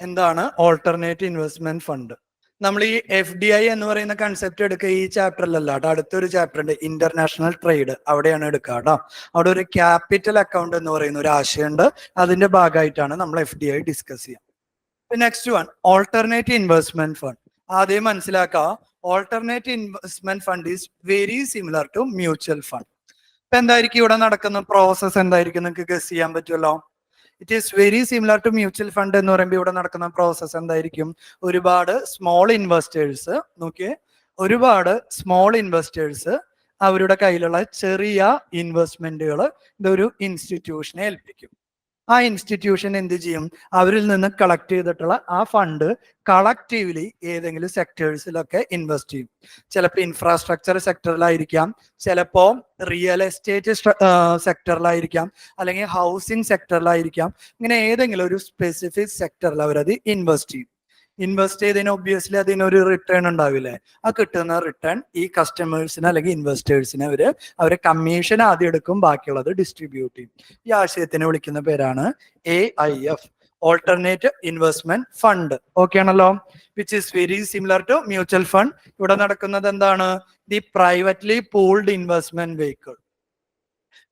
എന്താണ് alternate investment fund? നമ്മൾ ഈ FDI എന്ന് പറയുന്ന കൺസെപ്റ്റ് എടുക്കുക ഈ ചാപ്റ്ററിലല്ല കേട്ടോ, അടുത്തൊരു ചാപ്റ്റർ ഉണ്ട് ഇന്റർനാഷണൽ ട്രേഡ്, അവിടെയാണ് എടുക്കുക കേട്ടോ. അവിടെ ഒരു ക്യാപിറ്റൽ അക്കൗണ്ട് എന്ന് പറയുന്ന ഒരു ആശയമുണ്ട്, അതിന്റെ ഭാഗമായിട്ടാണ് നമ്മൾ FDI ഡിസ്കസ് ചെയ്യുക. Next one alternate investment fund. ആദ്യം മനസ്സിലാക്കുക, alternate investment fund is very similar to mutual fund. ഇപ്പൊ എന്തായിരിക്കും ഇവിടെ നടക്കുന്ന പ്രോസസ് എന്തായിരിക്കും നിങ്ങൾക്ക് ഗസ് ചെയ്യാൻ പറ്റുമല്ലോ? It is very similar to mutual fund എന്ന് പറയുമ്പോൾ ഇവിടെ നടക്കുന്ന പ്രോസസ് എന്തായിരിക്കും? ഒരുപാട് സ്മോൾ ഇൻവെസ്റ്റേഴ്സ്, നോക്കിയേ, ഒരുപാട് സ്മോൾ ഇൻവെസ്റ്റേഴ്സ് അവരുടെ കയ്യിലുള്ള ചെറിയ ഇൻവെസ്റ്റ്മെന്റുകൾ ഇതൊരു ഇൻസ്റ്റിറ്റ്യൂഷനെ ഏൽപ്പിക്കും. ആ ഇൻസ്റ്റിറ്റ്യൂഷൻ എന്ത് ചെയ്യും? അവരിൽ നിന്ന് കളക്ട് ചെയ്തിട്ടുള്ള ആ ഫണ്ട് കളക്റ്റീവ്ലി ഏതെങ്കിലും സെക്ടേഴ്സിലൊക്കെ ഇൻവെസ്റ്റ് ചെയ്യും. ചിലപ്പോൾ ഇൻഫ്രാസ്ട്രക്ചർ സെക്ടറിലായിരിക്കാം, ചിലപ്പോൾ റിയൽ എസ്റ്റേറ്റ് സെക്ടറിലായിരിക്കാം, അല്ലെങ്കിൽ ഹൗസിംഗ് സെക്ടറിലായിരിക്കാം. ഇങ്ങനെ ഏതെങ്കിലും ഒരു സ്പെസിഫിക് സെക്ടറിൽ അവരത് ഇൻവെസ്റ്റ് ചെയ്യും. ഇൻവെസ്റ്റ് ചെയ്തതിന് ഒബ്വിയസ്ലി അതിനൊരു റിട്ടേൺ ഉണ്ടാവില്ലേ? ആ കിട്ടുന്ന റിട്ടേൺ ഈ കസ്റ്റമേഴ്സിന് അല്ലെങ്കിൽ ഇൻവെസ്റ്റേഴ്സിന് അവരെ കമ്മീഷൻ ആദ്യം എടുക്കും, ബാക്കിയുള്ളത് ഡിസ്ട്രിബ്യൂട്ട് ചെയ്യും. ഈ ആശയത്തിനെ വിളിക്കുന്ന പേരാണ് AIF, alternate investment fund. Okay ആണല്ലോ? Which is very similar to mutual fund. ഇവിടെ നടക്കുന്നത് എന്താണ്? The privately pooled investment vehicle.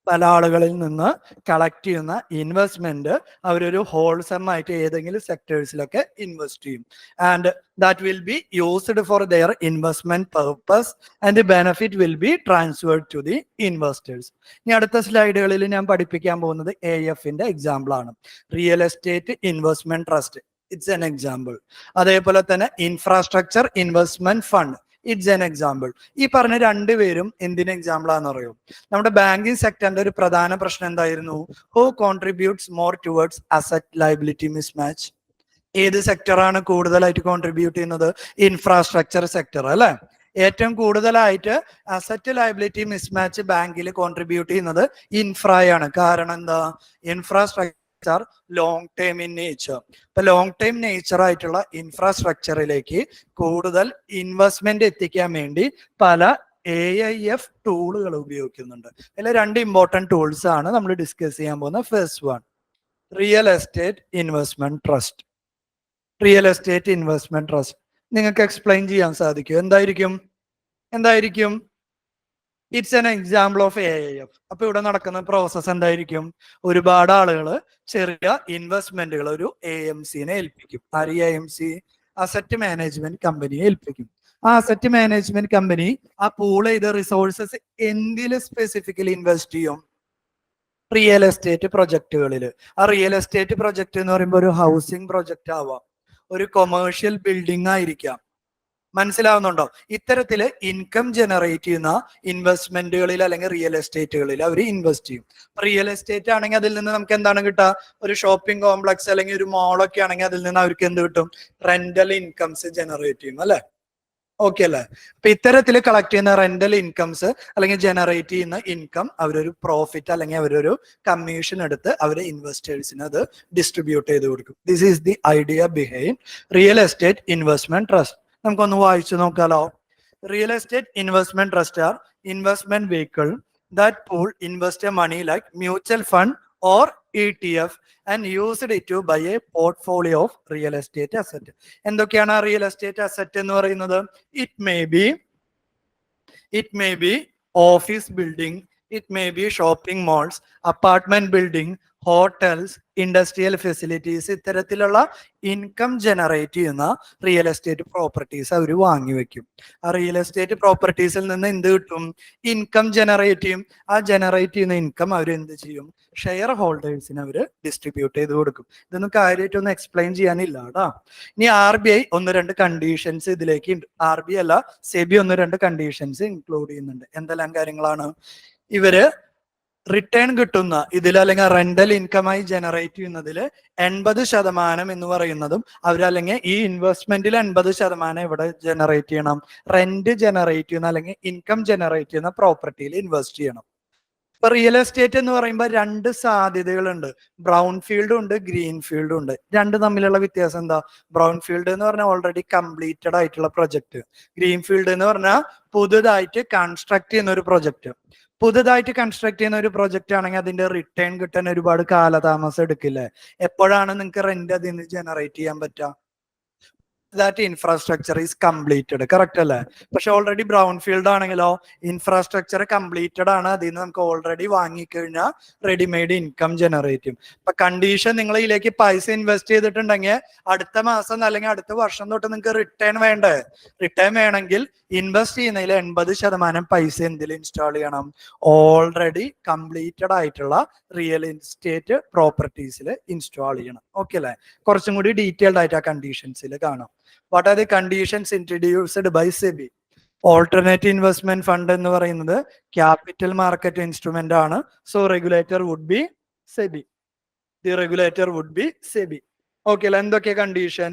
പല ആളുകളിൽ നിന്ന് കളക്ട് ചെയ്യുന്ന ഇൻവെസ്റ്റ്മെന്റ് അവരൊരു ഹോൾസം ആയിട്ട് ഏതെങ്കിലും സെക്ടേഴ്സിലൊക്കെ ഇൻവെസ്റ്റ് ചെയ്യും. And that will be used for their investment purpose and benefit will be transferred to the investors. ഇനി അടുത്ത സ്ലൈഡുകളിൽ ഞാൻ പഠിപ്പിക്കാൻ പോകുന്നത് AIFന്റെ എക്സാമ്പിൾ ആണ്. Real estate investment trust, it's an example. അതേപോലെ തന്നെ infrastructure investment fund, it's an example. ഈ പറഞ്ഞ രണ്ടുപേരും എന്തിന് എക്സാമ്പിൾ ആണെന്ന് അറിയോ? നമ്മുടെ ബാങ്കിങ് സെക്ടറിന്റെ ഒരു പ്രധാന പ്രശ്നം എന്തായിരുന്നു? Who contributes more towards asset liability mismatch? ഏത് സെക്ടറാണ് കൂടുതലായിട്ട് കോൺട്രിബ്യൂട്ട് ചെയ്യുന്നത്? ഇൻഫ്രാസ്ട്രക്ചർ സെക്ടർ അല്ലെ? ഏറ്റവും കൂടുതലായിട്ട് അസറ്റ് ലയബിലിറ്റി മിസ്മാച്ച് ബാങ്കിൽ കോൺട്രിബ്യൂട്ട് ചെയ്യുന്നത് ഇൻഫ്രയാണ്. കാരണം എന്താ? Infrastructure long term in nature. ഇപ്പൊ ലോങ് ടേം നേച്ചർ ആയിട്ടുള്ള ഇൻഫ്രാസ്ട്രക്ചറിലേക്ക് കൂടുതൽ ഇൻവെസ്റ്റ്മെന്റ് എത്തിക്കാൻ വേണ്ടി പല AIF ടൂളുകൾ ഉപയോഗിക്കുന്നുണ്ട്. അതിൽ രണ്ട് ഇമ്പോർട്ടൻറ്റ് ടൂൾസ് ആണ് നമ്മൾ ഡിസ്കസ് ചെയ്യാൻ പോകുന്ന. First one, real estate investment trust. Real estate investment trust നിങ്ങൾക്ക് എക്സ്പ്ലെയിൻ ചെയ്യാൻ സാധിക്കും? എന്തായിരിക്കും? It's an example of AIF. അപ്പൊ ഇവിടെ നടക്കുന്ന പ്രോസസ് എന്തായിരിക്കും? ഒരുപാട് ആളുകൾ ചെറിയ ഇൻവെസ്റ്റ്മെന്റുകൾ ഒരു AMCനെ ഏൽപ്പിക്കും. ആര്? AMC, അസറ്റ് മാനേജ്മെന്റ് കമ്പനിയെ ഏൽപ്പിക്കും. ആ അസറ്റ് മാനേജ്മെന്റ് കമ്പനി ആ പൂൾ ചെയ്ത റിസോഴ്സസ് എന്തിൽ സ്പെസിഫിക്കലി ഇൻവെസ്റ്റ് ചെയ്യും? റിയൽ എസ്റ്റേറ്റ് പ്രൊജക്ടുകളിൽ. ആ റിയൽ എസ്റ്റേറ്റ് പ്രൊജക്ട് എന്ന് പറയുമ്പോൾ ഒരു ഹൗസിംഗ് പ്രൊജക്ട് ആവാം, ഒരു കൊമേഴ്ഷ്യൽ ബിൽഡിംഗ് ആയിരിക്കാം. മനസ്സിലാവുന്നുണ്ടോ? ഇത്തരത്തില് ഇൻകം ജനറേറ്റ് ചെയ്യുന്ന ഇൻവെസ്റ്റ്മെന്റുകളിൽ അല്ലെങ്കിൽ റിയൽ എസ്റ്റേറ്റുകളിൽ അവർ ഇൻവെസ്റ്റ് ചെയ്യും. റിയൽ എസ്റ്റേറ്റ് ആണെങ്കിൽ അതിൽ നിന്ന് നമുക്ക് എന്താണ് കിട്ടുക? ഒരു ഷോപ്പിംഗ് കോംപ്ലക്സ് അല്ലെങ്കിൽ ഒരു മോളൊക്കെ ആണെങ്കിൽ അതിൽ നിന്ന് അവർക്ക് എന്ത് കിട്ടും? റെന്റൽ ഇൻകംസ് ജനറേറ്റ് ചെയ്യും അല്ലെ? ഓക്കെ അല്ലേ? അപ്പൊ ഇത്തരത്തിൽ കളക്ട് ചെയ്യുന്ന റെന്റൽ ഇൻകംസ് അല്ലെങ്കിൽ ജനറേറ്റ് ചെയ്യുന്ന ഇൻകം അവരൊരു പ്രോഫിറ്റ് അല്ലെങ്കിൽ അവരൊരു കമ്മീഷൻ എടുത്ത് അവരെ ഇൻവെസ്റ്റേഴ്സിന് അത് ഡിസ്ട്രിബ്യൂട്ട് ചെയ്ത് കൊടുക്കും. This is the idea behind real estate investment trust. നമുക്കൊന്ന് വായിച്ചു നോക്കാലോ. Real estate investment trust are investment vehicle that pool invest money like mutual fund or ETF and used it to buy a portfolio of real estate asset. എന്തൊക്കെയാണ് real estate asset എന്ന് പറയുന്നത്? It may be office building, it may be shopping malls, apartment building, hotels, industrial facilities. ഇത്തരത്തിലുള്ള income generate ചെയ്യുന്ന real estate properties അവർ വാങ്ങി വെക്കും. ആ real എസ്റ്റേറ്റ് പ്രോപ്പർട്ടീസിൽ നിന്ന് എന്ത് കിട്ടും? ഇൻകം ജനറേറ്റ് ചെയ്യും. ആ ജനറേറ്റ് ചെയ്യുന്ന ഇൻകം അവർ എന്ത് ചെയ്യും? ഷെയർ ഹോൾഡേഴ്സിന് അവർ ഡിസ്ട്രിബ്യൂട്ട് ചെയ്ത് കൊടുക്കും. ഇതൊന്നും കാര്യമായിട്ടൊന്നും എക്സ്പ്ലെയിൻ ചെയ്യാനില്ല കേട്ടോ. ഇനി RBI ഒന്ന് രണ്ട് കണ്ടീഷൻസ് ഇതിലേക്ക് ഉണ്ട്. RBI അല്ല, SEBI ഒന്ന് രണ്ട് കണ്ടീഷൻസ് ഇൻക്ലൂഡ് ചെയ്യുന്നുണ്ട്. എന്തെല്ലാം കാര്യങ്ങളാണ്? ഇവര് റിട്ടേൺ കിട്ടുന്ന ഇതിൽ അല്ലെങ്കിൽ റെന്റൽ ഇൻകമായി ജനറേറ്റ് ചെയ്യുന്നതിൽ 80% എന്ന് പറയുന്നതും അവരല്ലെങ്കിൽ ഈ ഇൻവെസ്റ്റ്മെന്റിൽ 80% ഇവിടെ ജനറേറ്റ് ചെയ്യണം. റെന്റ് ജനറേറ്റ് ചെയ്യുന്ന അല്ലെങ്കിൽ ഇൻകം ജനറേറ്റ് ചെയ്യുന്ന പ്രോപ്പർട്ടിയിൽ ഇൻവെസ്റ്റ് ചെയ്യണം. ഇപ്പൊ റിയൽ എസ്റ്റേറ്റ് എന്ന് പറയുമ്പോൾ രണ്ട് സാധ്യതകളുണ്ട്. ബ്രൗൺ ഫീൽഡും ഉണ്ട്, ഗ്രീൻ ഫീൽഡും ഉണ്ട്. രണ്ട് തമ്മിലുള്ള വ്യത്യാസം എന്താ? ബ്രൗൺ ഫീൽഡ് എന്ന് പറഞ്ഞാൽ ഓൾറെഡി കംപ്ലീറ്റഡ് ആയിട്ടുള്ള പ്രൊജക്ട്. ഗ്രീൻ ഫീൽഡ് എന്ന് പറഞ്ഞാൽ പുതുതായിട്ട് കൺസ്ട്രക്ട് ചെയ്യുന്ന ഒരു പ്രൊജക്ട്. പുതുതായിട്ട് കൺസ്ട്രക്ട് ചെയ്യുന്ന ഒരു പ്രൊജക്റ്റ് ആണെങ്കിൽ അതിന്റെ റിട്ടേൺ കിട്ടാൻ ഒരുപാട് കാലതാമസം എടുക്കില്ലേ? എപ്പോഴാണ് നിങ്ങൾക്ക് റെന്റ് അതിൽ നിന്ന് ജനറേറ്റ് ചെയ്യാൻ പറ്റുക? That infrastructure is completed, correct അല്ലേ? പക്ഷെ ഓൾറെഡി ബ്രൗൺ ഫീൽഡ് ആണെങ്കിലോ ഇൻഫ്രാസ്ട്രക്ചർ കംപ്ലീറ്റഡ് ആണ്, അതിൽ നിന്ന് നമുക്ക് ഓൾറെഡി വാങ്ങിക്കഴിഞ്ഞാൽ റെഡിമെയ്ഡ് ഇൻകം ജനറേറ്റ് ചെയ്യും. അപ്പൊ കണ്ടീഷൻ നിങ്ങൾ ഇതിലേക്ക് പൈസ ഇൻവെസ്റ്റ് ചെയ്തിട്ടുണ്ടെങ്കിൽ അടുത്ത മാസം അല്ലെങ്കിൽ അടുത്ത വർഷം തൊട്ട് നിങ്ങൾക്ക് റിട്ടേൺ വേണ്ടേ? റിട്ടേൺ വേണമെങ്കിൽ ഇൻവെസ്റ്റ് ചെയ്യുന്നതിൽ 80% പൈസ എന്തിൽ ഇൻസ്റ്റാൾ ചെയ്യണം? ഓൾറെഡി കംപ്ലീറ്റഡ് ആയിട്ടുള്ള റിയൽ എസ്റ്റേറ്റ് പ്രോപ്പർട്ടീസിൽ ഇൻസ്റ്റാൾ ചെയ്യണം. ഓക്കെ അല്ലേ? കുറച്ചും കൂടി ഡീറ്റെയിൽഡ് ആയിട്ട് ആ കണ്ടീഷൻസിൽ കാണാം. What are the conditions introduced by SEBI? Alternative investment fund എന്ന് പറയുന്നത് ക്യാപിറ്റൽ മാർക്കറ്റ് ഇൻസ്ട്രുമെന്റ് ആണ്. So regulator would be SEBI. The regulator would be SEBI. Okay അല്ലേ? എന്തൊക്കെ കണ്ടീഷൻ?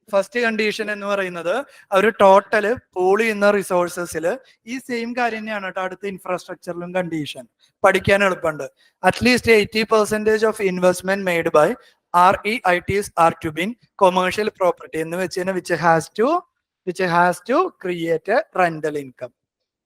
ഫസ്റ്റ് കണ്ടീഷൻ എന്ന് പറയുന്നത് അവർ ടോട്ടല് പൂൾ ചെയ്യുന്ന റിസോഴ്സസിൽ ഈ സെയിം കാര്യം തന്നെയാണ് കേട്ടോ അടുത്ത ഇൻഫ്രാസ്ട്രക്ചറിലും കണ്ടീഷൻ. പഠിക്കാൻ എളുപ്പമുണ്ട്. At least 80% of investment made by REITs are to be commercial property എന്ന് വെച്ച് കഴിഞ്ഞാൽ which has to create a rental income.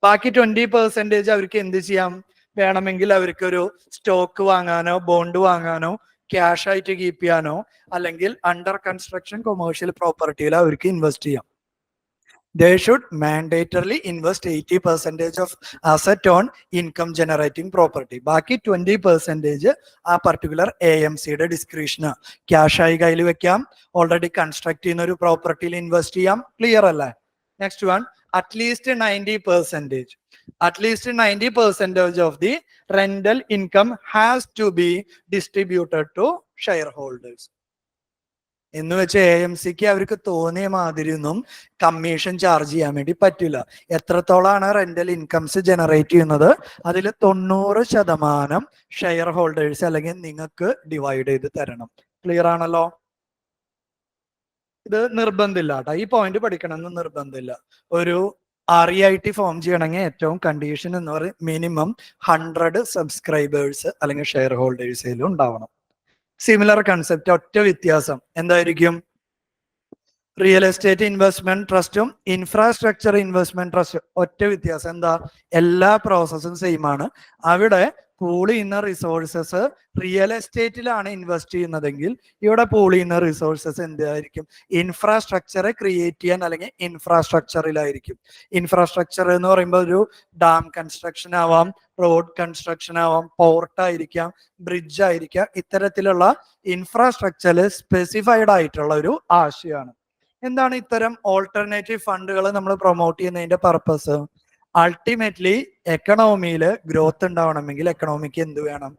ബാക്കി 20% അവർക്ക് എന്ത് ചെയ്യാം? വേണമെങ്കിൽ അവർക്ക് ഒരു സ്റ്റോക്ക് വാങ്ങാനോ ബോണ്ട് വാങ്ങാനോ ക്യാഷ് ആയിട്ട് കീപ്പ് ചെയ്യാനോ അല്ലെങ്കിൽ അണ്ടർ കൺസ്ട്രക്ഷൻ കൊമേഴ്ഷ്യൽ പ്രോപ്പർട്ടിയിൽ അവർക്ക് ഇൻവെസ്റ്റ് ചെയ്യാം. They should mandatorily invest 80% of asset on income generating property. ബാക്കി 20% ആ പർട്ടിക്കുലർ AMCയുടെ ഡിസ്ക്രിപ്ഷന് ക്യാഷ് ആയി കയ്യിൽ വെക്കാം, ഓൾറെഡി കൺസ്ട്രക്ട് ചെയ്യുന്ന ഒരു പ്രോപ്പർട്ടിയിൽ ഇൻവെസ്റ്റ് ചെയ്യാം. ക്ലിയർ അല്ലേ? Next one, at least 90% of the rental income has to be distributed to shareholders. എന്ന് വെച്ച് AMCക്ക് അവർക്ക് തോന്നിയ മാതിരി ഒന്നും കമ്മീഷൻ ചാർജ് ചെയ്യാൻ വേണ്ടി പറ്റില്ല. എത്രത്തോളാണ് റെന്റൽ ഇൻകംസ് ജനറേറ്റ് ചെയ്യുന്നത് അതിൽ 90% ഷെയർ ഹോൾഡേഴ്സ് അല്ലെങ്കിൽ നിങ്ങൾക്ക് ഡിവൈഡ് ചെയ്ത് തരണം. ക്ലിയർ ആണല്ലോ? ഇത് നിർബന്ധമില്ല കേട്ടോ, ഈ പോയിന്റ് പഠിക്കണമെന്ന് നിർബന്ധമില്ല. ഒരു REIT ഫോം ചെയ്യണമെങ്കിൽ ഏറ്റവും കണ്ടീഷൻ എന്ന് പറയുന്നത് മിനിമം 100 സബ്സ്ക്രൈബേഴ്സ് അല്ലെങ്കിൽ ഷെയർ ഹോൾഡേഴ്സിലും ഉണ്ടാവണം. സിമിലർ കൺസെപ്റ്റ്, ഒറ്റ വ്യത്യാസം എന്തായിരിക്കും? റിയൽ എസ്റ്റേറ്റ് ഇൻവെസ്റ്റ്മെന്റ് ട്രസ്റ്റും ഇൻഫ്രാസ്ട്രക്ചർ ഇൻവെസ്റ്റ്മെന്റ് ട്രസ്റ്റും ഒറ്റ വ്യത്യാസം എന്താ? എല്ലാ പ്രോസസ്സും സെയിം ആണ്. അവിടെ പൂൾ ചെയ്യുന്ന റിസോഴ്സസ് റിയൽ എസ്റ്റേറ്റിലാണ് ഇൻവെസ്റ്റ് ചെയ്യുന്നതെങ്കിൽ ഇവിടെ പൂൾ ചെയ്യുന്ന റിസോഴ്സസ് എന്തായിരിക്കും? ഇൻഫ്രാസ്ട്രക്ചറെ ക്രിയേറ്റ് ചെയ്യാൻ അല്ലെങ്കിൽ ഇൻഫ്രാസ്ട്രക്ചറിലായിരിക്കും. ഇൻഫ്രാസ്ട്രക്ചർ എന്ന് പറയുമ്പോൾ ഒരു ഡാം കൺസ്ട്രക്ഷൻ ആവാം, റോഡ് കൺസ്ട്രക്ഷൻ ആവാം, പോർട്ട് ആയിരിക്കാം, ബ്രിഡ്ജ് ആയിരിക്കാം. ഇത്തരത്തിലുള്ള ഇൻഫ്രാസ്ട്രക്ചറിൽ സ്പെസിഫൈഡ് ആയിട്ടുള്ള ഒരു ആശയമാണ്. എന്താണ് ഇത്തരം ഓൾട്ടർനേറ്റീവ് ഫണ്ടുകൾ നമ്മൾ പ്രൊമോട്ട് ചെയ്യുന്നതിന്റെ പർപ്പസ്? അൾട്ടിമേറ്റ്ലി എക്കണോമിയിൽ ഗ്രോത്ത് ഉണ്ടാവണമെങ്കിൽ എക്കണോമിക്ക് എന്ത് വേണം?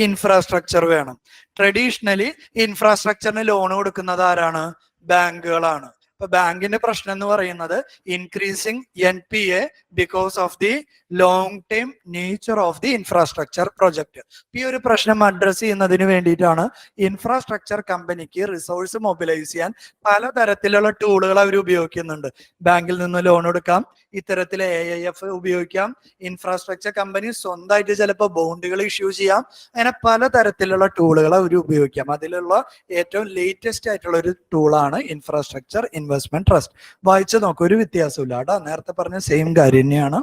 ഇൻഫ്രാസ്ട്രക്ചർ വേണം. ട്രഡീഷണലി ഇൻഫ്രാസ്ട്രക്ചറിന് ലോൺ കൊടുക്കുന്നത് ആരാണ്? ബാങ്കുകളാണ്. ഇപ്പൊ ബാങ്കിന്റെ പ്രശ്നം എന്ന് പറയുന്നത് increasing NPA because of the long time nature of the infrastructure project. ഈ ഒരു പ്രശ്നം അഡ്രസ് ചെയ്യുന്നതിന് വേണ്ടിയിട്ടാണ് ഇൻഫ്രാസ്ട്രക്ചർ കമ്പനിക്ക് റിസോഴ്സ് മൊബിലൈസ് ചെയ്യാൻ പലതരത്തിലുള്ള ടൂളുകൾ അവർ ഉപയോഗിക്കുന്നുണ്ട്. ബാങ്കിൽ നിന്ന് ലോൺ എടുക്കാം, ഇത്തരത്തിൽ AIF ഉപയോഗിക്കാം, ഇൻഫ്രാസ്ട്രക്ചർ കമ്പനി സ്വന്തമായിട്ട് ചിലപ്പോൾ ബോണ്ടുകൾ ഇഷ്യൂ ചെയ്യാം. അങ്ങനെ പലതരത്തിലുള്ള ടൂളുകൾ അവർ ഉപയോഗിക്കാം. അതിലുള്ള ഏറ്റവും ലേറ്റസ്റ്റ് ആയിട്ടുള്ള ഒരു ടൂളാണ് ഇൻഫ്രാസ്ട്രക്ചർ ഇൻവെസ്റ്റ്മെന്റ് ട്രസ്റ്റ്. വായിച്ചു നോക്കും, ഒരു വ്യത്യാസമില്ല കേട്ടോ. നേരത്തെ പറഞ്ഞ സെയിം കാര്യം തന്നെയാണ്.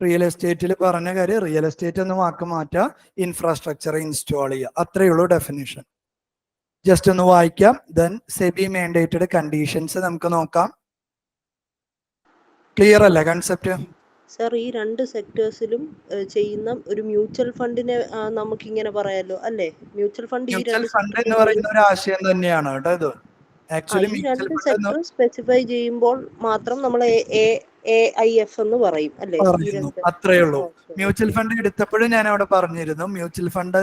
റിയൽ എസ്റ്റേറ്റിൽ പറഞ്ഞ കാര്യം റിയൽ എസ്റ്റേറ്റ് എന്ന് വാക്ക് മാറ്റുക, ഇൻഫ്രാസ്ട്രക്ചർ ഇൻസ്റ്റാൾ ചെയ്യുക, അത്രയേ ഉള്ളൂ ഡെഫിനിഷൻ. ജസ്റ്റ് ഒന്ന് വായിക്കാം. ദെൻ സെബി മാൻഡേറ്റഡ് കണ്ടീഷൻസ് നമുക്ക് നോക്കാം. ക്ലിയർ അല്ലേ കൺസെപ്റ്റ്? സർ, ഈ രണ്ട് സെക്ടേഴ്സിലും ചെയ്യുന്ന ഒരു മ്യൂച്വൽ ഫണ്ടിനെ നമുക്ക് ഇങ്ങനെ പറയാലോ അല്ലേ? മ്യൂച്വൽ ഫണ്ട് ഈ മ്യൂച്വൽ രണ്ട് ഫണ്ട് എന്ന് പറയുന്ന ഒരു ആശയം തന്നെയാണ് കേട്ടോ ഇത്. ആക്ച്വലി ഈ രണ്ട് സെക്ടർ സ്പെസിഫൈ ചെയ്യുമ്പോൾ മാത്രം നമ്മൾ AIF എന്ന് പറയും അല്ലേ? അത്രേ ഉള്ളൂ. മ്യൂച്വൽ ഫണ്ട് എടുത്തപ്പോഴും ഞാൻ അവിടെ പറഞ്ഞിരുന്നു, മ്യൂച്വൽ ഫണ്ട്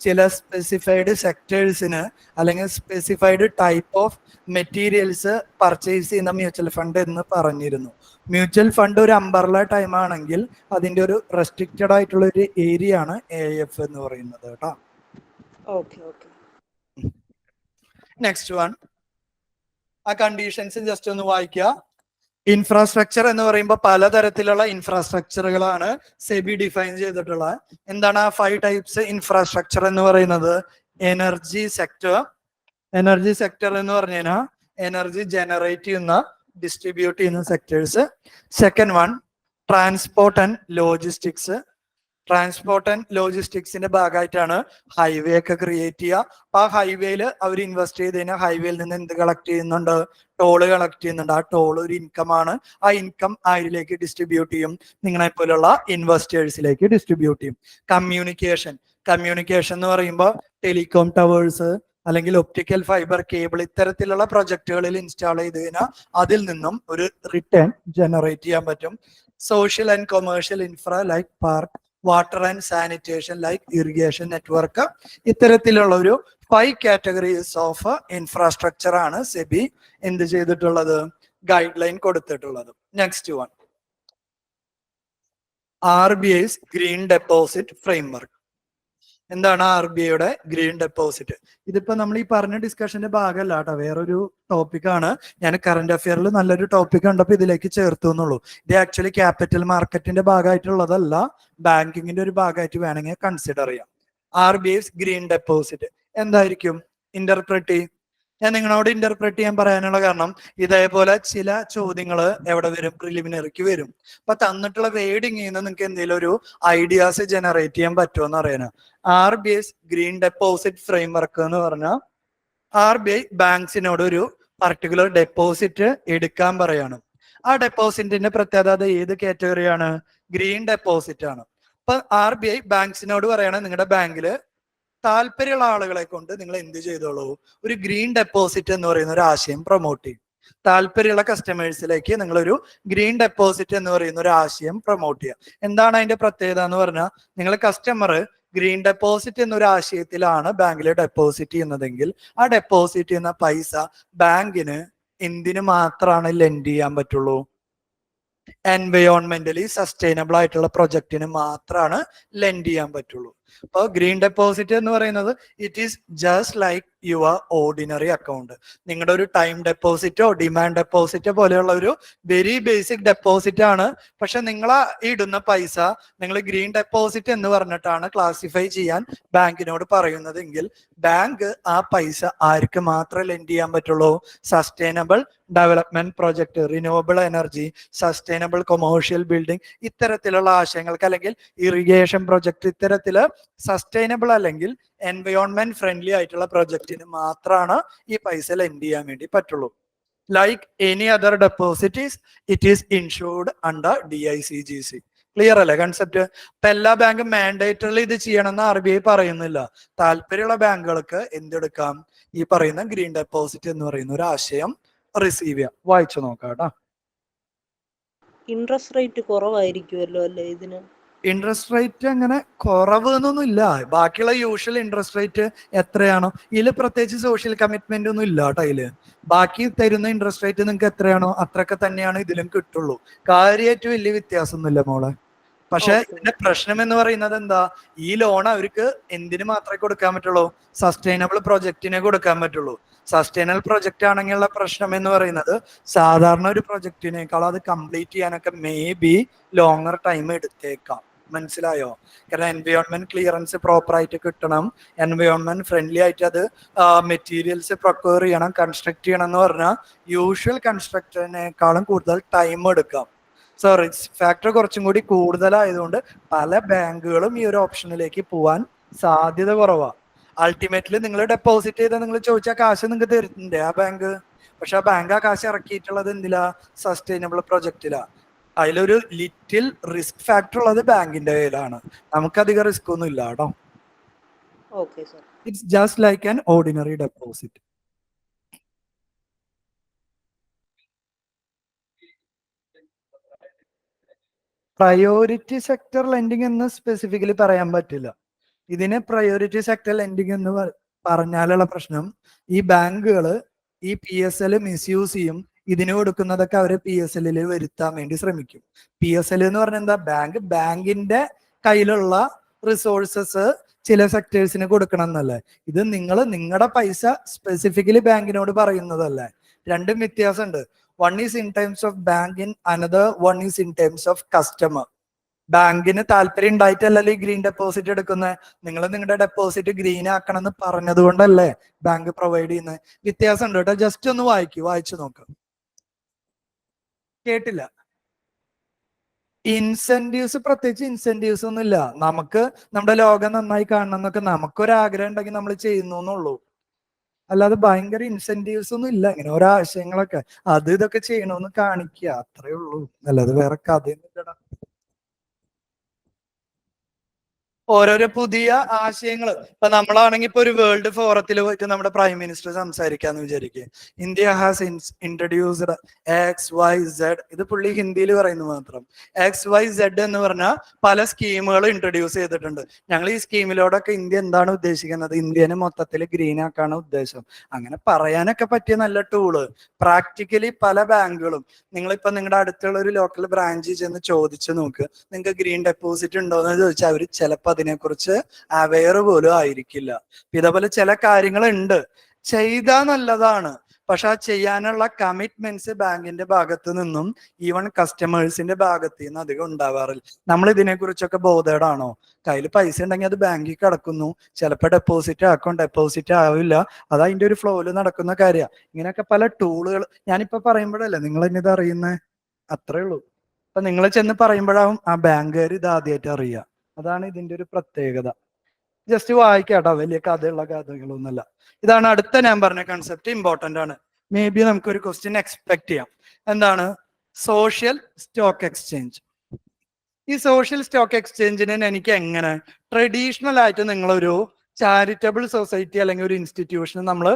ചില സ്പെസിഫൈഡ് സെക്ടേഴ്സിന് അല്ലെങ്കിൽ specified type of materials purchase ചെയ്യുന്ന മ്യൂച്വൽ ഫണ്ട് എന്ന് പറഞ്ഞിരുന്നു. മ്യൂച്വൽ ഫണ്ട് ഒരു അംബർല ടൈം ആണെങ്കിൽ അതിന്റെ ഒരു റെസ്ട്രിക്റ്റഡ് ആയിട്ടുള്ള ഒരു ഏരിയ ആണ് AIF എന്ന് പറയുന്നത് കേട്ടോ. നെക്സ്റ്റ് വൺ, ആ കണ്ടീഷൻസ് ജസ്റ്റ് ഒന്ന് വായിക്കുക. ഇൻഫ്രാസ്ട്രക്ചർ എന്ന് പറയുമ്പോൾ പലതരത്തിലുള്ള ഇൻഫ്രാസ്ട്രക്ചറുകളാണ് സെബി ഡിഫൈൻ ചെയ്തിട്ടുള്ളത്. എന്താണ് ആ 5 ടൈപ്സ് ഇൻഫ്രാസ്ട്രക്ചർ എന്ന് പറയുന്നത്? എനർജി സെക്ടർ എന്ന് പറഞ്ഞു കഴിഞ്ഞാൽ എനർജി ജനറേറ്റ് ചെയ്യുന്ന ഡിസ്ട്രിബ്യൂട്ട് ചെയ്യുന്ന sectors. Second one, transport and logistics. Transport and ലോജിസ്റ്റിക്സിന്റെ ഭാഗമായിട്ടാണ് ഹൈവേ ഒക്കെ ക്രിയേറ്റ് ചെയ്യുക. അപ്പൊ ആ ഹൈവേയിൽ അവർ ഇൻവെസ്റ്റ് ചെയ്ത് കഴിഞ്ഞാൽ ഹൈവേയിൽ നിന്ന് എന്ത് കളക്ട് ചെയ്യുന്നുണ്ട്? ടോള് കളക്ട് ചെയ്യുന്നുണ്ട്. ആ ടോൾ ഒരു ഇൻകം ആണ്. ആ ഇൻകം ആരിലേക്ക് ഡിസ്ട്രിബ്യൂട്ട് ചെയ്യും? നിങ്ങളെ പോലുള്ള ഇൻവെസ്റ്റേഴ്സിലേക്ക് ഡിസ്ട്രിബ്യൂട്ട് ചെയ്യും. കമ്മ്യൂണിക്കേഷൻ എന്ന് പറയുമ്പോൾ ടെലികോം ടവേഴ്സ് അല്ലെങ്കിൽ ഒപ്റ്റിക്കൽ ഫൈബർ കേബിൾ ഇത്തരത്തിലുള്ള പ്രൊജക്ടുകളിൽ ഇൻസ്റ്റാൾ ചെയ്ത് കഴിഞ്ഞാൽ അതിൽ നിന്നും ഒരു റിട്ടേൺ ജനറേറ്റ് ചെയ്യാൻ പറ്റും. Social and commercial infra like park, water and sanitation like irrigation network, ഇത്തരത്തിലുള്ള ഒരു 5 കാറ്റഗറീസ് ഓഫ് ഇൻഫ്രാസ്ട്രക്ചർ ആണ് സെബി എന്ത് ചെയ്തിട്ടുള്ളത്? ഗൈഡ് ലൈൻ കൊടുത്തിട്ടുള്ളത്. Next one, RBI's green deposit framework. എന്താണ് RBIയുടെ ഗ്രീൻ ഡെപ്പോസിറ്റ്? ഇതിപ്പോ നമ്മൾ ഈ പറഞ്ഞ ഡിസ്കഷന്റെ ഭാഗമല്ല കേട്ടോ, വേറൊരു ടോപ്പിക്കാണ്. ഞാൻ കറന്റ് അഫെയറിൽ നല്ലൊരു ടോപ്പിക് കണ്ടപ്പോ ഇതിലേക്ക് ചേർത്തു എന്നുള്ളൂ. ഇത് ആക്ച്വലി ക്യാപിറ്റൽ മാർക്കറ്റിന്റെ ഭാഗമായിട്ടുള്ളതല്ല, ബാങ്കിങ്ങിന്റെ ഒരു ഭാഗമായിട്ട് വേണമെങ്കിൽ കൺസിഡർ ചെയ്യാം. RBI's ഗ്രീൻ ഡെപ്പോസിറ്റ് എന്തായിരിക്കും? ഇന്റർപ്രറ്റ്. ഞാൻ നിങ്ങളോട് ഇന്റർപ്രറ്റ് ചെയ്യാൻ പറയാനുള്ള കാരണം ഇതേപോലെ ചില ചോദ്യങ്ങൾ എവിടെ വരും? പ്രിലിമിനറിക്ക് വരും. അപ്പൊ തന്നിട്ടുള്ള വേർഡിങ് നിന്ന് നിങ്ങൾക്ക് എന്തെങ്കിലും ഒരു ഐഡിയാസ് ജനറേറ്റ് ചെയ്യാൻ പറ്റുമോ എന്ന് അറിയാനാ. RBI's ഗ്രീൻ ഡെപ്പോസിറ്റ് ഫ്രെയിംവർക്ക് എന്ന് പറഞ്ഞാൽ RBI ബാങ്ക്സിനോട് ഒരു പർട്ടിക്കുലർ ഡെപ്പോസിറ്റ് എടുക്കാൻ പറയാണ്. ആ ഡെപ്പോസിറ്റിന്റെ പ്രത്യേകത ഏത് കാറ്റഗറിയാണ്? ഗ്രീൻ ഡെപ്പോസിറ്റ് ആണ്. അപ്പൊ RBI ബാങ്ക്സിനോട് പറയണം, നിങ്ങളുടെ ബാങ്കില് താല്പര്യമുള്ള ആളുകളെ കൊണ്ട് നിങ്ങൾ എന്ത് ചെയ്തോളൂ? ഒരു ഗ്രീൻ ഡെപ്പോസിറ്റ് എന്ന് പറയുന്ന ഒരു ആശയം പ്രൊമോട്ട് ചെയ്യും. താല്പര്യമുള്ള കസ്റ്റമേഴ്സിലേക്ക് നിങ്ങളൊരു ഗ്രീൻ ഡെപ്പോസിറ്റ് എന്ന് പറയുന്ന ഒരു ആശയം പ്രൊമോട്ട് ചെയ്യുക. എന്താണ് അതിന്റെ പ്രത്യേകത എന്ന് പറഞ്ഞാൽ, നിങ്ങൾ കസ്റ്റമർ ഗ്രീൻ ഡെപ്പോസിറ്റ് എന്നൊരു ആശയത്തിലാണ് ബാങ്കിൽ ഡെപ്പോസിറ്റ് ചെയ്യുന്നതെങ്കിൽ ആ ഡെപ്പോസിറ്റ് ചെയ്യുന്ന പൈസ ബാങ്കിന് എന്തിനു മാത്രമാണ് ലെൻഡ് ചെയ്യാൻ പറ്റുള്ളൂ? എൻവയോൺമെന്റലി സസ്റ്റൈനബിൾ ആയിട്ടുള്ള പ്രൊജക്ടിന് മാത്രമാണ് ലെൻഡ് ചെയ്യാൻ പറ്റുള്ളൂ. അപ്പോൾ ഗ്രീൻ ഡെപ്പോസിറ്റ് എന്ന് പറയുന്നത് it is just like your ordinary account. നിങ്ങളുടെ ഒരു ടൈം ഡെപ്പോസിറ്റോ ഡിമാൻഡ് ഡെപ്പോസിറ്റോ പോലെയുള്ള ഒരു വെരി ബേസിക് ഡെപ്പോസിറ്റ് ആണ്. പക്ഷെ നിങ്ങൾ ഇടുന്ന പൈസ നിങ്ങൾ ഗ്രീൻ ഡെപ്പോസിറ്റ് എന്ന് പറഞ്ഞിട്ടാണ് ക്ലാസിഫൈ ചെയ്യാൻ ബാങ്കിനോട് പറയുന്നതെങ്കിൽ ബാങ്ക് ആ പൈസ ആർക്ക് മാത്രമേ ലെൻഡ് ചെയ്യാൻ പറ്റുള്ളൂ? Sustainable development project, renewable energy, sustainable commercial building, ഇത്തരത്തിലുള്ള ആശയങ്ങൾക്ക്, അല്ലെങ്കിൽ ഇറിഗേഷൻ പ്രൊജക്ട്, ഇത്തരത്തില് സസ്റ്റൈനബിൾ അല്ലെങ്കിൽ എൻവയോൺമെന്റ് ഫ്രണ്ട്ലി ആയിട്ടുള്ള പ്രൊജക്ടിന് മാത്രമാണ് ഈ പൈസ ലെൻഡ് ചെയ്യാൻ വേണ്ടി പറ്റുള്ളൂ. Like any other deposit it is insured under DICGC. Clear അല്ലേ കൺസെപ്റ്റ്? ഇപ്പൊ എല്ലാ ബാങ്കും മാൻഡേറ്ററിൽ ഇത് ചെയ്യണമെന്ന് RBI പറയുന്നില്ല. താല്പര്യമുള്ള ബാങ്കുകൾക്ക് എന്തെടുക്കാം? ഈ പറയുന്ന ഗ്രീൻ ഡെപ്പോസിറ്റ് എന്ന് പറയുന്ന ഒരു ആശയം റിസീവ് ചെയ്യാം. വായിച്ചു നോക്കാം കേട്ടോ. ഇൻട്രസ്റ്റ് റേറ്റ് കുറവായിരിക്കുമല്ലോ അല്ലേ ഇതിന്? ഇൻട്രസ്റ്റ് റേറ്റ് അങ്ങനെ കുറവ് എന്നൊന്നും ഇല്ല. ബാക്കിയുള്ള യൂഷ്വൽ ഇൻട്രസ്റ്റ് റേറ്റ് എത്രയാണോ, ഇതിൽ പ്രത്യേകിച്ച് സോഷ്യൽ കമ്മിറ്റ്മെന്റ് ഒന്നും ഇല്ല കേട്ടോ. ഇതില് ബാക്കി തരുന്ന ഇൻട്രസ്റ്റ് റേറ്റ് നിങ്ങൾക്ക് എത്രയാണോ അത്രയൊക്കെ തന്നെയാണ് ഇതിലും കിട്ടുള്ളൂ. കാര്യമായിട്ട് വലിയ വ്യത്യാസമൊന്നുമില്ല മോളെ. പക്ഷെ ഇതിന്റെ പ്രശ്നം എന്ന് പറയുന്നത് എന്താ? ഈ ലോൺ അവർക്ക് എന്തിനു മാത്രമേ കൊടുക്കാൻ പറ്റുള്ളൂ? സസ്റ്റൈനബിൾ പ്രൊജക്റ്റിനെ കൊടുക്കാൻ പറ്റുള്ളൂ. സസ്റ്റൈനബിൾ പ്രൊജക്റ്റ് ആണെങ്കിലുള്ള പ്രശ്നം എന്ന് പറയുന്നത് സാധാരണ ഒരു പ്രൊജക്റ്റിനേക്കാൾ അത് കംപ്ലീറ്റ് ചെയ്യാനൊക്കെ മേ ബി ലോങ്ങർ ടൈം എടുത്തേക്കാം. മനസ്സിലായോ? കാരണം എൻവയോൺമെന്റ് ക്ലിയറൻസ് പ്രോപ്പർ ആയിട്ട് കിട്ടണം, എൻവയോൺമെന്റ് ഫ്രണ്ട്ലി ആയിട്ട് അത് മെറ്റീരിയൽസ് പ്രൊക്യൂർ ചെയ്യണം, കൺസ്ട്രക്ട് ചെയ്യണം എന്ന് പറഞ്ഞാൽ യൂഷ്വൽ കൺസ്ട്രക്ടറിനേക്കാളും കൂടുതൽ ടൈം എടുക്കാം. സോ റിസ്ക് ഫാക്ടർ കുറച്ചും കൂടി കൂടുതലായതുകൊണ്ട് പല ബാങ്കുകളും ഈ ഒരു ഓപ്ഷനിലേക്ക് പോവാൻ സാധ്യത കുറവാണ്. അൾട്ടിമേറ്റ്ലി നിങ്ങൾ ഡെപ്പോസിറ്റ് ചെയ്താൽ നിങ്ങൾ ചോദിച്ചാൽ കാശ് നിങ്ങൾക്ക് തരുന്നുണ്ട് ആ ബാങ്ക്. പക്ഷെ ആ ബാങ്ക് ആ കാശ് ഇറക്കിയിട്ടുള്ളത് എന്തിലാ? സസ്റ്റൈനബിൾ പ്രൊജക്റ്റിലാ. അതിലൊരു ലിറ്റിൽ റിസ്ക് ഫാക്ടർ ഉള്ളത് ബാങ്കിന്റെ കയ്യിലാണ്. നമുക്കധികം റിസ്ക് ഒന്നും ഇല്ല കേട്ടോ. It's just like an ordinary deposit. Priority sector lending എന്ന് സ്പെസിഫിക്കലി പറയാൻ പറ്റില്ല. ഇതിന് പ്രയോറിറ്റി സെക്ടർ ലെൻഡിങ് എന്ന് പറഞ്ഞാലുള്ള പ്രശ്നം, ഈ ബാങ്കുകൾ ഈ PSL മിസ്യൂസ് ചെയ്യും. ഇതിന് കൊടുക്കുന്നതൊക്കെ അവര് PSL വരുത്താൻ വേണ്ടി ശ്രമിക്കും. PSL എന്ന് പറഞ്ഞാൽ എന്താ? ബാങ്കിന്റെ കയ്യിലുള്ള റിസോഴ്സസ് ചില സെക്ടേഴ്സിന് കൊടുക്കണം എന്നല്ലേ? ഇത് നിങ്ങൾ നിങ്ങളുടെ പൈസ സ്പെസിഫിക്കലി ബാങ്കിനോട് പറയുന്നതല്ലേ? രണ്ടും വ്യത്യാസമുണ്ട്. One is in terms of bank, in another one is in terms of customer. ബാങ്കിന് താല്പര്യം ഉണ്ടായിട്ടല്ലല്ലോ ഈ ഗ്രീൻ ഡെപ്പോസിറ്റ് എടുക്കുന്നത്. നിങ്ങൾ നിങ്ങളുടെ ഡെപ്പോസിറ്റ് ഗ്രീൻ ആക്കണം എന്ന് പറഞ്ഞത് കൊണ്ടല്ലേ ബാങ്ക് പ്രൊവൈഡ് ചെയ്യുന്നത്. വ്യത്യാസം ഉണ്ട് കേട്ടോ. ജസ്റ്റ് ഒന്ന് വായിച്ചു നോക്കാം. കേട്ടില്ല? ഇൻസെന്റീവ്സ് പ്രത്യേകിച്ച് ഇൻസെന്റീവ്സ് ഒന്നും ഇല്ല. നമുക്ക് നമ്മുടെ ലോകം നന്നായി കാണണം എന്നൊക്കെ നമുക്കൊരാഗ്രഹം ഉണ്ടെങ്കിൽ നമ്മൾ ചെയ്യുന്നു എന്നുള്ളൂ. അല്ലാതെ ഭയങ്കര ഇൻസെന്റീവ്സ് ഒന്നും ഇല്ല. ഇങ്ങനെ ഓരോ ആശയങ്ങളൊക്കെ അത് ഇതൊക്കെ ചെയ്യണമെന്ന് കാണിക്കുക, അത്രേ ഉള്ളൂ. അല്ലാതെ വേറെ കഥയൊന്നും ഇല്ലടാ. ഓരോരോ പുതിയ ആശയങ്ങൾ. ഇപ്പൊ നമ്മളാണെങ്കിൽ ഇപ്പൊ ഒരു വേൾഡ് ഫോറത്തിൽ പോയിട്ട് നമ്മുടെ പ്രൈം മിനിസ്റ്റർ സംസാരിക്കാന്ന് വിചാരിക്കുക. India has introduced XYZ. ഇത് പുള്ളി ഹിന്ദിയിൽ പറയുന്നു മാത്രം. XYZ എന്ന് പറഞ്ഞാൽ പല സ്കീമുകൾ ഇൻട്രൊഡ്യൂസ് ചെയ്തിട്ടുണ്ട്. ഞങ്ങൾ ഈ സ്കീമിലോടൊക്കെ ഇന്ത്യ എന്താണ് ഉദ്ദേശിക്കുന്നത്? ഇന്ത്യനെ മൊത്തത്തിൽ ഗ്രീൻ ആക്കാണ് ഉദ്ദേശം. അങ്ങനെ പറയാനൊക്കെ പറ്റിയ നല്ല ടൂള്. പ്രാക്ടിക്കലി പല ബാങ്കുകളും നിങ്ങളിപ്പോ നിങ്ങളുടെ അടുത്തുള്ള ഒരു ലോക്കൽ ബ്രാഞ്ചിൽ ചെന്ന് ചോദിച്ചു നോക്ക്, നിങ്ങൾക്ക് ഗ്രീൻ ഡെപ്പോസിറ്റ് ഉണ്ടോ എന്ന് ചോദിച്ചാൽ അവർ ചിലപ്പോൾ അതിനെക്കുറിച്ച് അവെയർ പോലും ആയിരിക്കില്ല. ഇതേപോലെ ചില കാര്യങ്ങളുണ്ട്, ചെയ്താൽ നല്ലതാണ്. പക്ഷെ ആ ചെയ്യാനുള്ള കമ്മിറ്റ്മെന്റ്സ് ബാങ്കിന്റെ ഭാഗത്ത് നിന്നും ഈവൻ കസ്റ്റമേഴ്സിന്റെ ഭാഗത്ത് നിന്ന് അധികം ഉണ്ടാവാറില്ല. നമ്മൾ ഇതിനെക്കുറിച്ചൊക്കെ ബോധേഡാണോ? കയ്യിൽ പൈസ ഉണ്ടെങ്കിൽ അത് ബാങ്കിൽ കിടക്കുന്നു, ചിലപ്പോൾ ഡെപ്പോസിറ്റ് ആക്കും, ഡെപ്പോസിറ്റ് ആവില്ല. അത് അതിന്റെ ഒരു ഫ്ലോയിൽ നടക്കുന്ന കാര്യമാണ്. ഇങ്ങനെയൊക്കെ പല ടൂളുകൾ ഞാനിപ്പോ പറയുമ്പോഴല്ലേ നിങ്ങൾ തന്നെ ഇത് അറിയുന്നത്, അത്രേ ഉള്ളൂ. അപ്പൊ നിങ്ങൾ ചെന്ന് പറയുമ്പോഴാവും ആ ബാങ്കുകാർ ഇത് ആദ്യമായിട്ട് അറിയുക. അതാണ് ഇതിന്റെ ഒരു പ്രത്യേകത. ജസ്റ്റ് വായിക്കാട്ടോ, വലിയ കഥയുള്ള കഥകളൊന്നുമല്ല. ഇതാണ് അടുത്ത ഞാൻ പറഞ്ഞ കൺസെപ്റ്റ്, ഇമ്പോർട്ടന്റ് ആണ്. മേ ബി നമുക്കൊരു ക്വസ്റ്റ്യൻ എക്സ്പെക്ട് ചെയ്യാം. എന്താണ് സോഷ്യൽ സ്റ്റോക്ക് എക്സ്ചേഞ്ച്? ഈ സോഷ്യൽ സ്റ്റോക്ക് എക്സ്ചേഞ്ചിന് എനിക്ക് എങ്ങനെ ട്രഡീഷണൽ ആയിട്ട് നിങ്ങളൊരു ചാരിറ്റബിൾ സൊസൈറ്റി അല്ലെങ്കിൽ ഒരു ഇൻസ്റ്റിറ്റ്യൂഷന് നമ്മൾ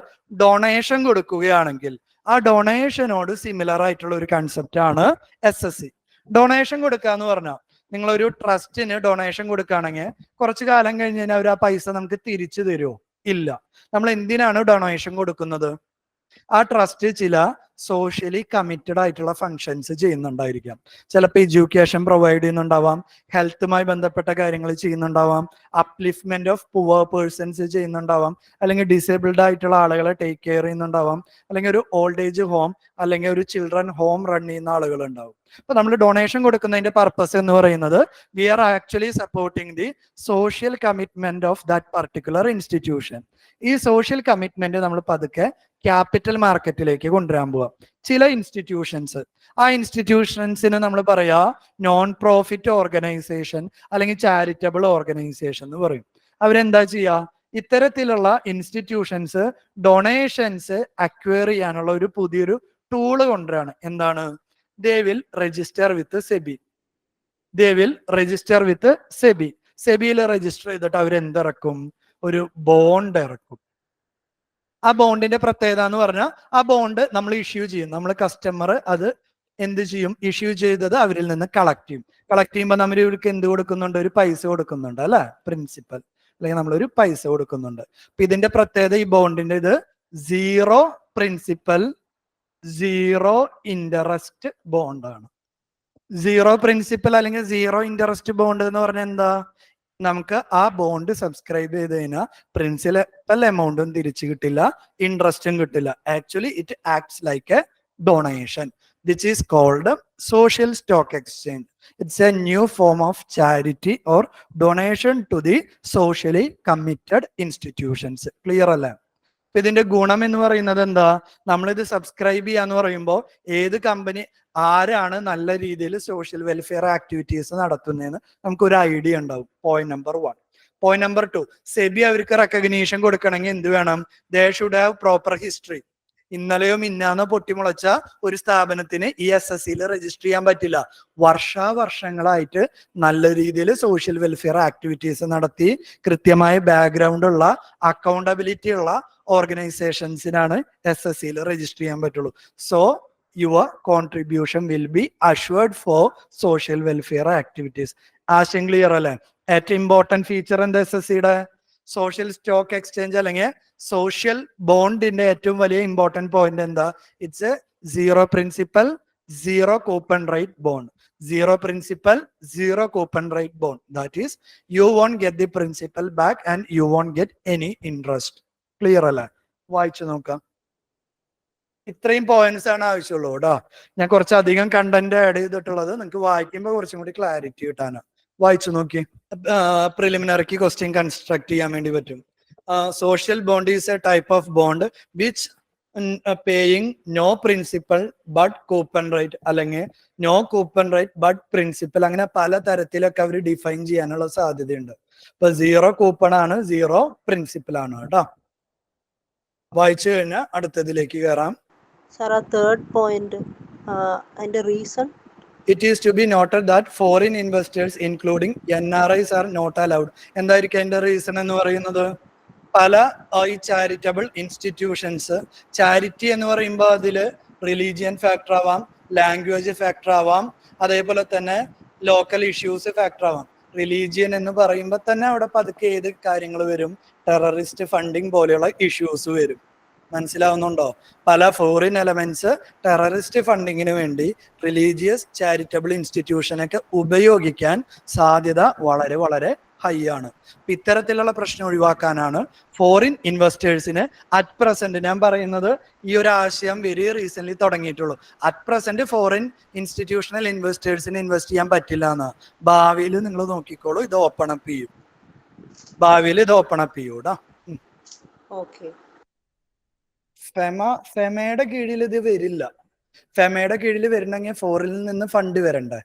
ഡൊണേഷൻ കൊടുക്കുകയാണെങ്കിൽ ആ ഡൊണേഷനോട് സിമിലർ ആയിട്ടുള്ള ഒരു കൺസെപ്റ്റ് ആണ് SSC. ഡൊണേഷൻ കൊടുക്കുക എന്ന് പറഞ്ഞാൽ നിങ്ങളൊരു ട്രസ്റ്റിന് ഡൊണേഷൻ കൊടുക്കുകയാണെങ്കിൽ കുറച്ചു കാലം കഴിഞ്ഞ് കഴിഞ്ഞാൽ അവർ ആ പൈസ നമുക്ക് തിരിച്ചു തരുമോ? ഇല്ല. നമ്മൾ എന്തിനാണ് ഡൊണേഷൻ കൊടുക്കുന്നത്? ആ ട്രസ്റ്റ് ചില സോഷ്യലി കമ്മിറ്റഡ് ആയിട്ടുള്ള ഫങ്ഷൻസ് ചെയ്യുന്നുണ്ടായിരിക്കാം. ചിലപ്പോൾ എഡ്യൂക്കേഷൻ പ്രൊവൈഡ് ചെയ്യുന്നുണ്ടാവാം, ഹെൽത്തുമായി ബന്ധപ്പെട്ട കാര്യങ്ങൾ ചെയ്യുന്നുണ്ടാവാം, അപ്ലിഫ്റ്റ്മെന്റ് ഓഫ് പുവർ പേഴ്സൺസ് ചെയ്യുന്നുണ്ടാവാം, അല്ലെങ്കിൽ ഡിസേബിൾഡ് ആയിട്ടുള്ള ആളുകളെ ടേക്ക് കെയർ ചെയ്യുന്നുണ്ടാവാം, അല്ലെങ്കിൽ ഒരു ഓൾഡ് ഏജ് ഹോം അല്ലെങ്കിൽ ഒരു ചിൽഡ്രൻ ഹോം റൺ ചെയ്യുന്ന ആളുകൾ ഉണ്ടാവും. അപ്പൊ നമ്മൾ ഡൊണേഷൻ കൊടുക്കുന്നതിന്റെ പർപ്പസ് എന്ന് പറയുന്നത് we are actually supporting the social commitment of that particular institution. ഈ സോഷ്യൽ കമ്മിറ്റ്മെന്റ് നമ്മൾ പതുക്കെ ക്യാപിറ്റൽ മാർക്കറ്റിലേക്ക് കൊണ്ടുവരാൻ പോവാം. ചില ഇൻസ്റ്റിറ്റ്യൂഷൻസ്, ആ ഇൻസ്റ്റിറ്റ്യൂഷൻസിന് നമ്മൾ പറയാ നോൺ പ്രോഫിറ്റ് ഓർഗനൈസേഷൻ അല്ലെങ്കിൽ ചാരിറ്റബിൾ ഓർഗനൈസേഷൻ എന്ന് പറയും. അവരെന്താ ചെയ്യുക? ഇത്തരത്തിലുള്ള ഇൻസ്റ്റിറ്റ്യൂഷൻസ് ഡൊണേഷൻസ് അക്വയർ ചെയ്യാനുള്ള ഒരു പുതിയൊരു ടൂള് കൊണ്ടുവരാണ്. എന്താണ്? They will register with SEBI. സെബിയിൽ രജിസ്റ്റർ ചെയ്തിട്ട് അവരെന്തിറക്കും? ഒരു ബോണ്ട് ഇറക്കും. ആ ബോണ്ടിന്റെ പ്രത്യേകത എന്ന് പറഞ്ഞാൽ ആ ബോണ്ട് നമ്മൾ ഇഷ്യൂ ചെയ്യും. നമ്മൾ കസ്റ്റമർ അത് എന്ത് ചെയ്യും? ഇഷ്യൂ ചെയ്തത് അവരിൽ നിന്ന് കളക്ട് ചെയ്യും. കളക്ട് ചെയ്യുമ്പോൾ നമ്മൾ ഇവർക്ക് എന്ത് കൊടുക്കുന്നുണ്ട്? ഒരു പൈസ കൊടുക്കുന്നുണ്ട് അല്ലെ, പ്രിൻസിപ്പൽ, അല്ലെങ്കിൽ നമ്മളൊരു പൈസ കൊടുക്കുന്നുണ്ട്. അപ്പൊ ഇതിന്റെ പ്രത്യേകത ഈ ബോണ്ടിന്റെ ഇത് 0 പ്രിൻസിപ്പൽ 0 ഇൻട്രസ്റ്റ് ബോണ്ടാണ്. 0 പ്രിൻസിപ്പൽ അല്ലെങ്കിൽ 0 ഇൻട്രസ്റ്റ് ബോണ്ട് എന്ന് പറഞ്ഞാൽ എന്താ? നമുക്ക് ആ ബോണ്ട് സബ്സ്ക്രൈബ് ചെയ്ത് കഴിഞ്ഞാൽ പ്രിൻസിപ്പൽ എമൗണ്ടും തിരിച്ചു കിട്ടില്ല, ഇൻട്രസ്റ്റും കിട്ടില്ല. Actually it acts like A donation. This is called social stock exchange. It's a new form of charity or donation to the socially committed institutions. Clear അല്ലേ? ഇതിന്റെ ഗുണം എന്ന് പറയുന്നത് എന്താ? നമ്മളിത് സബ്സ്ക്രൈബ് ചെയ്യാന്ന് പറയുമ്പോൾ ഏത് കമ്പനി ആരാണ് നല്ല രീതിയിൽ സോഷ്യൽ വെൽഫെയർ ആക്ടിവിറ്റീസ് നടത്തുന്നതെന്ന് നമുക്കൊരു ഐഡിയ ഉണ്ടാവും. Point number 1. Point number 2, SEBI അവർക്ക് റെക്കഗ്നീഷൻ കൊടുക്കണമെങ്കിൽ എന്ത് വേണം? They should have proper history. ഇന്നലെയോ മിന്നാന്നോ പൊട്ടിമുളച്ച ഒരു സ്ഥാപനത്തിന് ഈ SSCയിൽ രജിസ്റ്റർ ചെയ്യാൻ പറ്റില്ല. വർഷാവർഷങ്ങളായിട്ട് നല്ല രീതിയിൽ സോഷ്യൽ വെൽഫെയർ ആക്ടിവിറ്റീസ് നടത്തി കൃത്യമായ ബാക്ക്ഗ്രൗണ്ട് ഉള്ള അക്കൗണ്ടബിലിറ്റി ഉള്ള ഓർഗനൈസേഷൻസിനാണ് SSCയിൽ രജിസ്റ്റർ ചെയ്യാൻ പറ്റുള്ളൂ. So your contribution will be assured for social welfare activities. ആശയം ക്ലിയർ അല്ലേ? ഏറ്റവും ഇമ്പോർട്ടന്റ് ഫീച്ചർ എന്താ SSCയുടെ? സോഷ്യൽ സ്റ്റോക്ക് എക്സ്ചേഞ്ച് അല്ലെങ്കിൽ സോഷ്യൽ ബോണ്ടിന്റെ ഏറ്റവും വലിയ ഇമ്പോർട്ടന്റ് പോയിന്റ് എന്താ? It's 0 principal 0 coupon rate bond. 0 principal 0 coupon rate bond. That is you won't get the principal back and you won't get any interest. Clear അല്ലേ? വായിച്ചു നോക്കാം. ഇത്രയും പോയിന്റ്സ് ആണ് ആവശ്യമുള്ളൂ കേട്ടോ. ഞാൻ കുറച്ചധികം കണ്ടന്റ് ആഡ് ചെയ്തിട്ടുള്ളത് നിങ്ങൾക്ക് വായിക്കുമ്പോൾ കുറച്ചും കൂടി ക്ലാരിറ്റി കിട്ടാനാണ്. വായിച്ചു നോക്കി. പ്രിലിമിനറിക്ക് ക്വസ്റ്റ്യൻ കൺസ്ട്രക്ട് ചെയ്യാൻ വേണ്ടി പറ്റും. Social bond is a type of bond which paying no principal but coupon rate അല്ലെങ്കിൽ no coupon rate but principal, അങ്ങനെ പല തരത്തിലൊക്കെ അവർ ഡിഫൈൻ ചെയ്യാനുള്ള സാധ്യതയുണ്ട്. ഇപ്പൊ 0 കൂപ്പൺ ആണ്, 0 പ്രിൻസിപ്പൽ ആണ് കേട്ടോ. വായിച്ചു കഴിഞ്ഞാൽ അടുത്തതിലേക്ക് കയറാം. സാർ ആ തേർഡ് പോയിന്റ് അതിന്റെ reason? It is to be noted that foreign investors including NRIs are not allowed. എന്തായിരിക്കും അതിന്റെ റീസൺ എന്ന് പറയുന്നത്? പല ഈ ചാരിറ്റബിൾ ഇൻസ്റ്റിറ്റ്യൂഷൻസ്, ചാരിറ്റി എന്ന് പറയുമ്പോൾ അതില് റിലീജിയൻ ഫാക്ടർ ആവാം, ലാംഗ്വേജ് ഫാക്ടർ ആവാം, അതേപോലെ തന്നെ ലോക്കൽ ഇഷ്യൂസ് ഫാക്ടർ ആവാം. റിലീജിയൻ എന്ന് പറയുമ്പോൾ തന്നെ അവിടെ പതുക്കെ ഏത് കാര്യങ്ങൾ വരും? ടെററിസ്റ്റ് ഫണ്ടിങ് പോലെയുള്ള ഇഷ്യൂസ് വരും. മനസ്സിലാവുന്നുണ്ടോ? പല ഫോറിൻ എലമെന്റ്സ് ടെററിസ്റ്റ് ഫണ്ടിങ്ങിന് വേണ്ടി റിലീജിയസ് ചാരിറ്റബിൾ ഇൻസ്റ്റിറ്റ്യൂഷനൊക്കെ ഉപയോഗിക്കാൻ സാധ്യത വളരെ വളരെ ഹൈ ആണ്. ഇത്തരത്തിലുള്ള പ്രശ്നം ഒഴിവാക്കാനാണ് ഫോറിൻ ഇൻവെസ്റ്റേഴ്സിന് അറ്റ് പ്രസന്റ്, ഞാൻ പറയുന്നത് ഈ ഒരു ആശയം വെരി റീസെന്റ് തുടങ്ങിയിട്ടുള്ളൂ. അറ്റ് പ്രസന്റ് ഫോറിൻ ഇൻസ്റ്റിറ്റ്യൂഷണൽ ഇൻവെസ്റ്റേഴ്സിന് ഇൻവെസ്റ്റ് ചെയ്യാൻ പറ്റില്ല എന്ന്. ഭാവിയിൽ നിങ്ങൾ നോക്കിക്കോളൂ, ഇത് ഓപ്പൺ അപ്പ് ചെയ്യും. ഭാവിയിൽ ഇത് ഓപ്പൺ അപ്പ് ചെയ്യൂടാ. ഓക്കെ. ഫെമയുടെ കീഴിൽ ഇത് വരില്ല. ഫെമയുടെ കീഴിൽ വരണമെങ്കിൽ ഫോറിനിൽ നിന്ന് ഫണ്ട് വരണ്ടേ?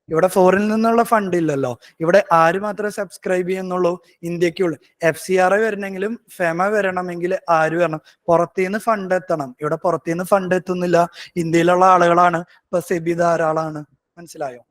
ഇവിടെ ഫോറിനിൽ നിന്നുള്ള ഫണ്ട് ഇല്ലല്ലോ. ഇവിടെ ആര് മാത്രമേ സബ്സ്ക്രൈബ് ചെയ്യുന്നുള്ളൂ? ഇന്ത്യക്കുള്ളൂ. FCRI വരണമെങ്കിലും ഫെമ വരണമെങ്കിൽ ആര് വരണം? പുറത്തുനിന്ന് ഫണ്ട് എത്തണം. ഇവിടെ പുറത്തുനിന്ന് ഫണ്ട് എത്തുന്നില്ല. ഇന്ത്യയിലുള്ള ആളുകളാണ്. ഇപ്പൊ സെബി ധാരാളാണ്. മനസ്സിലായോ?